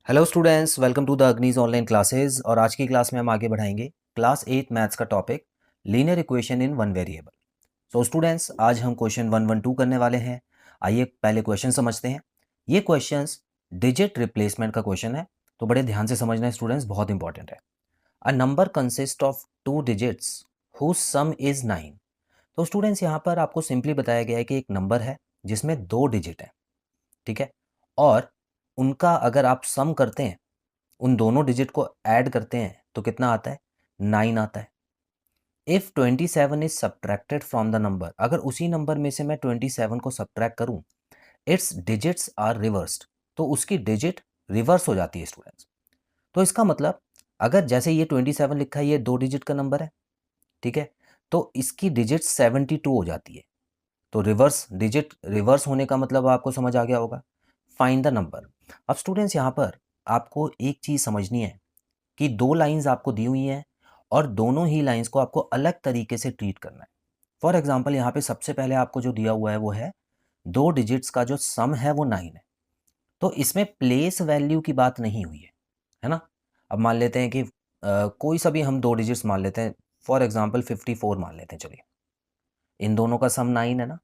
Hello students, welcome to the Agni's online classes. और आज की क्लास में हम आगे बढ़ाएंगे क्लास 8 मैथ्स का topic linear equation in one variable. So students, आज हम क्वेश्चन 112 करने वाले हैं। आइए पहले क्वेश्चन समझते हैं। ये क्वेश्चंस डिजिट रिप्लेसमेंट का क्वेश्चन है, तो बड़े ध्यान से समझना है स्टूडेंट्स, बहुत इंपॉर्टेंट है। A number consist of two digits whose sum is 9। तो स्टूडेंट्स, यहाँ पर आपको सिंपली बताया गया है कि एक नंबर है जिसमें दो डिजिट है, ठीक है, और उनका अगर आप सम करते हैं, उन दोनों डिजिट को ऐड करते हैं तो कितना आता है? 9 आता है। If 27 is subtracted from the number, अगर उसी नंबर में से मैं 27 को सब्ट्रैक्ट करूं, इट्स डिजिट्स आर रिवर्स्ड, तो उसकी डिजिट रिवर्स हो जाती है स्टूडेंट्स। तो इसका मतलब, अगर जैसे ये 27 लिखा है, ये दो डिजिट का नंबर है, ठीक है, तो इसकी डिजिट 72 हो जाती है। तो रिवर्स डिजिट रिवर्स होने का मतलब आपको समझ आ गया होगा। Find the number. अब स्टूडेंट्स, यहाँ पर आपको एक चीज़ समझनी है कि दो लाइंस आपको दी हुई हैं और दोनों ही लाइंस को आपको अलग तरीके से ट्रीट करना है। फॉर एग्जाम्पल, यहाँ पे सबसे पहले आपको जो दिया हुआ है वो है दो डिजिट्स का जो सम है वो 9 है, तो इसमें प्लेस वैल्यू की बात नहीं हुई है ना। अब मान लेते हैं कि कोई सा भी हम दो डिजिट्स मान लेते हैं, फॉर एग्जाम्पल 54 मान लेते हैं, चलिए। इन दोनों का सम 9 है ना,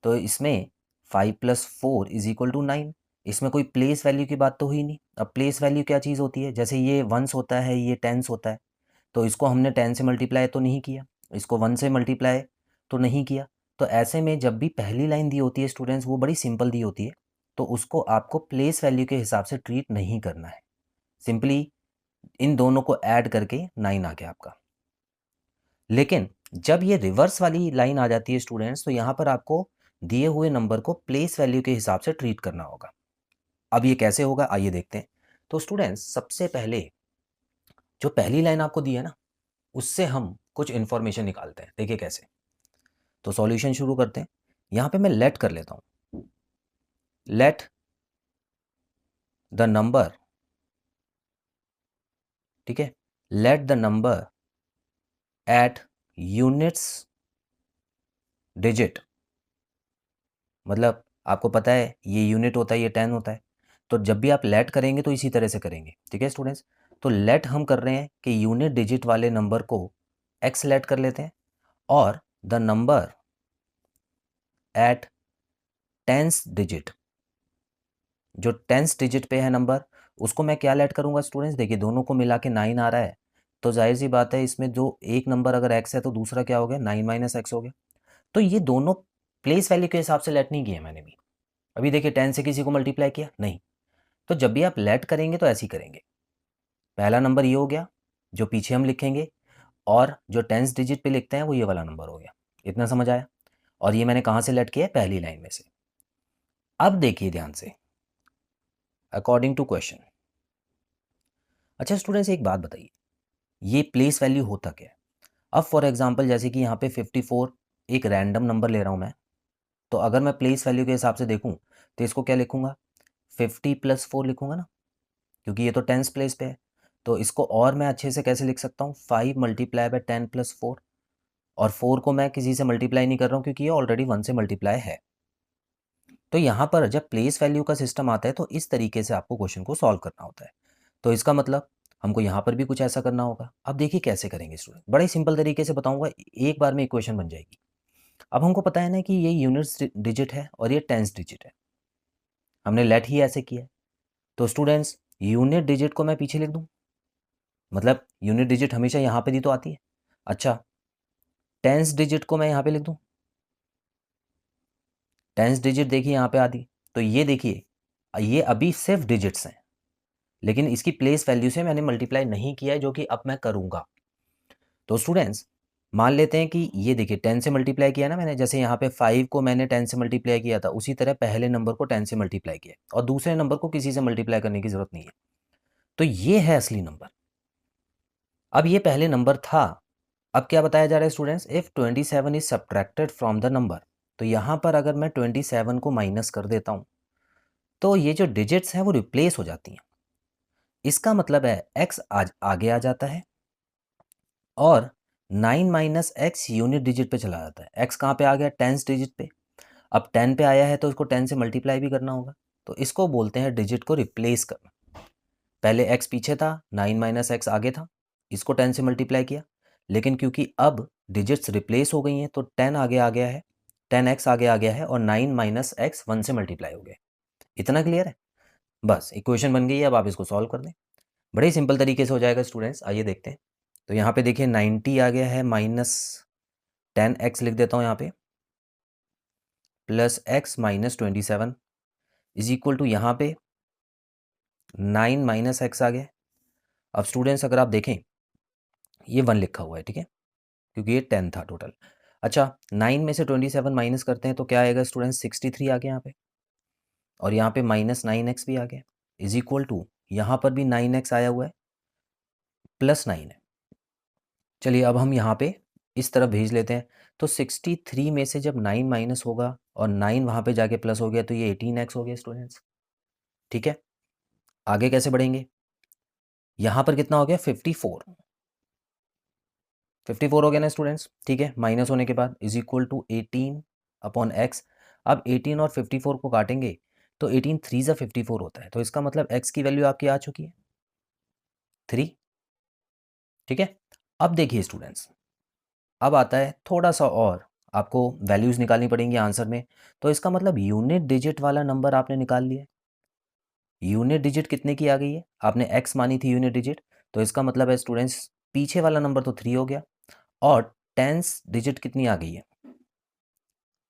तो इसमें 5 + 4 = 9। इसमें कोई प्लेस वैल्यू की बात तो हुई नहीं। अब प्लेस वैल्यू क्या चीज़ होती है? जैसे ये वंस होता है, ये टेंस होता है, तो इसको हमने 10 से मल्टीप्लाई तो नहीं किया, इसको 1 से मल्टीप्लाई तो नहीं किया। तो ऐसे में जब भी पहली लाइन दी होती है स्टूडेंट्स, वो बड़ी सिंपल दी होती है, तो उसको आपको प्लेस वैल्यू के हिसाब से ट्रीट नहीं करना है। सिंपली इन दोनों को ऐड करके 9 आ गया आपका। लेकिन जब ये रिवर्स वाली लाइन आ जाती है स्टूडेंट्स, तो यहाँ पर आपको दिए हुए नंबर को प्लेस वैल्यू के हिसाब से ट्रीट करना होगा। अब ये कैसे होगा, आइए देखते हैं। तो स्टूडेंट्स, सबसे पहले जो पहली लाइन आपको दी है ना, उससे हम कुछ इन्फॉर्मेशन निकालते हैं। देखिए कैसे। तो सॉल्यूशन शुरू करते हैं। यहाँ पे मैं लेट कर लेता हूँ। लेट द नंबर, ठीक है, let the number at units digit, मतलब आपको पता है ये यूनिट होता है, ये 10 होता है, तो जब भी आप लेट करेंगे तो इसी तरह से करेंगे, ठीक है स्टूडेंट्स। तो लेट हम कर रहे हैं कि यूनिट डिजिट वाले नंबर को एक्स लेट कर लेते हैं, और the number at tens digit, जो टेंस डिजिट पे है नंबर, उसको मैं क्या लेट करूंगा स्टूडेंट्स? देखिए, दोनों को मिला के 9 आ रहा है, तो जाहिर सी बात है इसमें जो एक नंबर अगर एक्स है तो दूसरा क्या हो गया? 9 - x हो गया। तो ये दोनों प्लेस वैल्यू के हिसाब से लेट नहीं किए मैंने भी। अभी देखिए, 10 से किसी को मल्टीप्लाई किया नहीं। तो जब भी आप लेट करेंगे तो ऐसे ही करेंगे। पहला नंबर ये हो गया जो पीछे हम लिखेंगे, और जो टेंस डिजिट पे लिखते हैं वो ये वाला नंबर हो गया। इतना समझ आया? और ये मैंने कहाँ से लेट किया है? पहली लाइन में से। अब देखिए ध्यान से, अकॉर्डिंग टू क्वेश्चन। अच्छा स्टूडेंट्स, एक बात बताइए, ये प्लेस वैल्यू होता क्या है? अब फॉर एग्जांपल, जैसे कि यहाँ पे 54 एक रैंडम नंबर ले रहा हूँ मैं, तो अगर मैं प्लेस वैल्यू के हिसाब से देखूँ तो इसको क्या लिखूंगा? 50 + 4 लिखूंगा ना, क्योंकि ये तो टेंस प्लेस पे है। तो इसको और मैं अच्छे से कैसे लिख सकता हूँ? 5 × 10 + 4, और 4 को मैं किसी से मल्टीप्लाई नहीं कर रहा हूँ क्योंकि ये ऑलरेडी 1 से मल्टीप्लाई है। तो यहाँ पर जब प्लेस वैल्यू का सिस्टम आता है तो इस तरीके से आपको क्वेश्चन को सॉल्व करना होता है। तो इसका मतलब हमको यहाँ पर भी कुछ ऐसा करना होगा। अब देखिए कैसे करेंगे स्टूडेंट, बड़े सिंपल तरीके से बताऊंगा, एक बार में इक्वेशन बन जाएगी। अब हमको पता है ना कि ये यूनिट्स डिजिट है और ये टेंस डिजिट है, हमने लेट ही ऐसे किया है। तो स्टूडेंट्स, यूनिट डिजिट को मैं पीछे लिख दूं, मतलब यूनिट डिजिट हमेशा यहाँ पे दी तो आती है। अच्छा, टेंस डिजिट को मैं यहाँ पे लिख दूं, टेंस डिजिट देखिए यहाँ पे आती। तो ये देखिए, ये अभी सिर्फ डिजिट्स हैं, लेकिन इसकी प्लेस वैल्यू से मैंने मल्टीप्लाई नहीं किया है, जो कि अब मैं करूंगा। तो स्टूडेंट्स, मान लेते हैं कि ये देखिए 10 से मल्टीप्लाई किया ना मैंने, जैसे यहाँ पे 5 को मैंने 10 से मल्टीप्लाई किया था, उसी तरह पहले नंबर को 10 से मल्टीप्लाई किया, और दूसरे नंबर को किसी से मल्टीप्लाई करने की जरूरत नहीं है। तो ये है असली नंबर। अब ये पहले नंबर था। अब क्या बताया जा रहा है students? If 27 is subtracted from the number, तो यहाँ पर अगर मैं 27 को माइनस कर देता हूँ तो ये जो डिजिट्स हैं वो रिप्लेस हो जाती हैं। इसका मतलब है x आज आगे आ जाता है, और 9 - x यूनिट डिजिट पे चला जाता है। x कहाँ पे आ गया? टेंस डिजिट पे। अब 10 पे आया है तो इसको 10 से मल्टीप्लाई भी करना होगा, तो इसको बोलते हैं डिजिट को रिप्लेस करना। पहले x पीछे था, 9 माइनस एक्स आगे था, इसको 10 से मल्टीप्लाई किया, लेकिन क्योंकि अब डिजिट्स रिप्लेस हो गई हैं तो 10 आगे आ गया है, 10x आगे आ गया है और 9 माइनस एक्स 1 से मल्टीप्लाई हो गए। इतना क्लियर है? बस इक्वेशन बन गई है, अब आप इसको सॉल्व कर दें, बड़े ही सिंपल तरीके से हो जाएगा स्टूडेंट्स। आइए देखते हैं। तो यहाँ पे देखिए 90 आ गया है, माइनस 10x लिख देता हूँ यहाँ पे, plus x minus 27 is equal to यहाँ पे 9 माइनस एक्स आ गया। अब स्टूडेंट्स अगर आप देखें ये 1 लिखा हुआ है, ठीक है, क्योंकि ये 10 था टोटल। अच्छा 9 में से 27 माइनस करते हैं तो क्या आएगा स्टूडेंट्स, 63 आ गया यहाँ पे, और यहाँ पे माइनस 9x भी आ गया, इज इक्वल टू यहाँ पर भी 9x आया हुआ है, प्लस 9 है। चलिए अब हम यहाँ पे इस तरफ भेज लेते हैं, तो 63 में से जब 9 माइनस होगा और 9 वहाँ पे जाके प्लस हो गया तो ये 18x हो गया स्टूडेंट्स। ठीक है, आगे कैसे बढ़ेंगे, यहाँ पर कितना हो गया 54 हो गया ना स्टूडेंट्स। ठीक है, माइनस होने के बाद is equal to 18 upon X. अब 18 और 54 को काटेंगे तो 18 3 ज़ा 54 होता है, तो इसका मतलब x की वैल्यू आपकी आ चुकी है 3। ठीक है, अब देखिए स्टूडेंट्स, अब आता है थोड़ा सा और आपको वैल्यूज़ निकालनी पड़ेंगी आंसर में, तो इसका मतलब यूनिट डिजिट वाला नंबर आपने निकाल लिया। यूनिट डिजिट कितने की आ गई है, आपने x मानी थी यूनिट डिजिट, तो इसका मतलब है स्टूडेंट्स पीछे वाला नंबर तो 3 हो गया, और टेंस डिजिट कितनी आ गई है,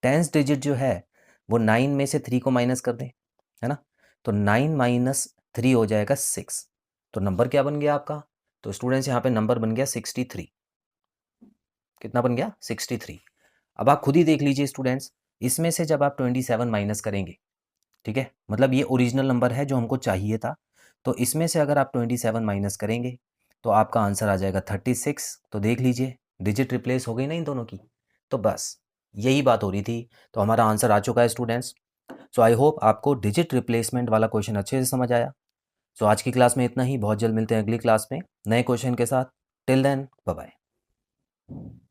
टेंस डिजिट जो है वो 9 में से 3 को माइनस कर दें, है ना, तो 9 माइनस 3 हो जाएगा 6। तो नंबर क्या बन गया आपका, तो स्टूडेंट्स यहाँ पे नंबर बन गया 63। कितना बन गया 63। अब आप खुद ही देख लीजिए स्टूडेंट्स, इसमें से जब आप 27 माइनस करेंगे, ठीक है, मतलब ये ओरिजिनल नंबर है जो हमको चाहिए था, तो इसमें से अगर आप 27 माइनस करेंगे तो आपका आंसर आ जाएगा 36। तो देख लीजिए डिजिट रिप्लेस हो गई ना इन दोनों की, तो बस यही बात हो रही थी, तो हमारा आंसर आ चुका है स्टूडेंट्स। सो आई होप आपको डिजिट रिप्लेसमेंट वाला क्वेश्चन अच्छे से समझ आया। सो आज की क्लास में इतना ही, बहुत जल्द मिलते हैं अगली क्लास में नए क्वेश्चन के साथ। Till then bye bye.